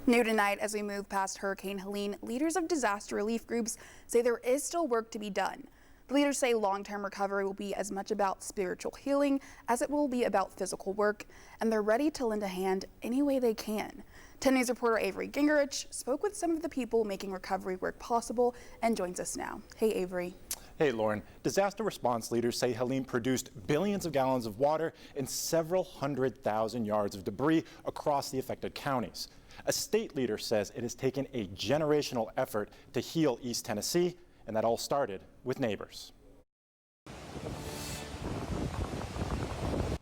New tonight, as we move past Hurricane Helene, leaders of disaster relief groups say there is still work to be done. The leaders say long-term recovery will be as much about spiritual healing as it will be about physical work, and they're ready to lend a hand any way they can. 10 News reporter Avery Gingerich spoke with some of the people making recovery work possible and joins us now. Hey, Avery. Hey, Lauren. Disaster response leaders say Helene produced billions of gallons of water and several 100,000 yards of debris across the affected counties. A state leader says it has taken a generational effort to heal East Tennessee, and that all started with neighbors.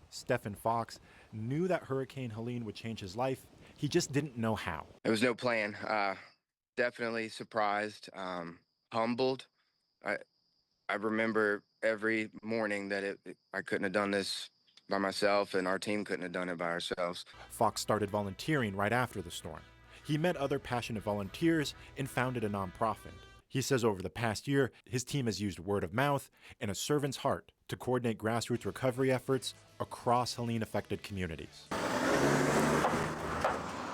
Stephen Fox knew that Hurricane Helene would change his life. He just didn't know how. There was no plan. Definitely surprised, humbled. I remember every morning that I couldn't have done this by myself, and our team couldn't have done it by ourselves. Fox started volunteering right after the storm. He met other passionate volunteers and founded a nonprofit. He says over the past year, his team has used word of mouth and a servant's heart to coordinate grassroots recovery efforts across Helene-affected communities.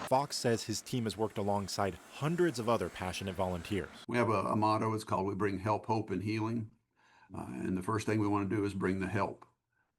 Fox says his team has worked alongside hundreds of other passionate volunteers. We have a motto, it's called We Bring Help, Hope, and Healing. And the first thing we want to do is bring the help.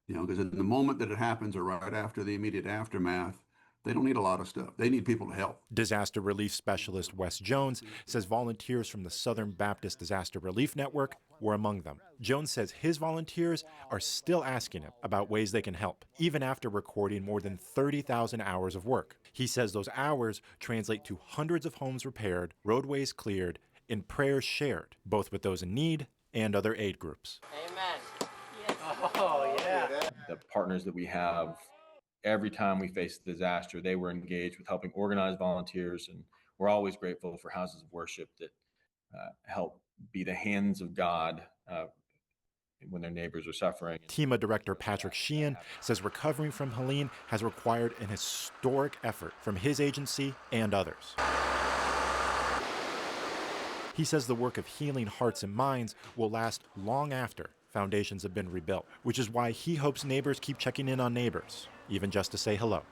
Because in the moment that it happens or right after the immediate aftermath, they don't need a lot of stuff. They need people to help. Disaster relief specialist Wes Jones says volunteers from the Southern Baptist Disaster Relief Network were among them. Jones says his volunteers are still asking him about ways they can help, even after recording more than 30,000 hours of work. He says those hours translate to hundreds of homes repaired, roadways cleared, and prayers shared, both with those in need and other aid groups. Amen. Yes. Oh, yeah. The partners that we have, every time we face a disaster, they were engaged with helping organize volunteers, and we're always grateful for houses of worship that help be the hands of God when their neighbors are suffering. TEMA Director Patrick Sheehan says recovering from Helene has required an historic effort from his agency and others. He says the work of healing hearts and minds will last long after foundations have been rebuilt, which is why he hopes neighbors keep checking in on neighbors, even just to say hello.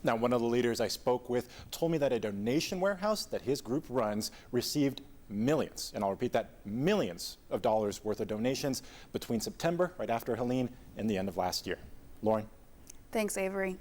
Now, one of the leaders I spoke with told me that a donation warehouse that his group runs received millions, and I'll repeat that, millions of dollars worth of donations between September, right after Helene, and the end of last year. Lauren? Thanks, Avery.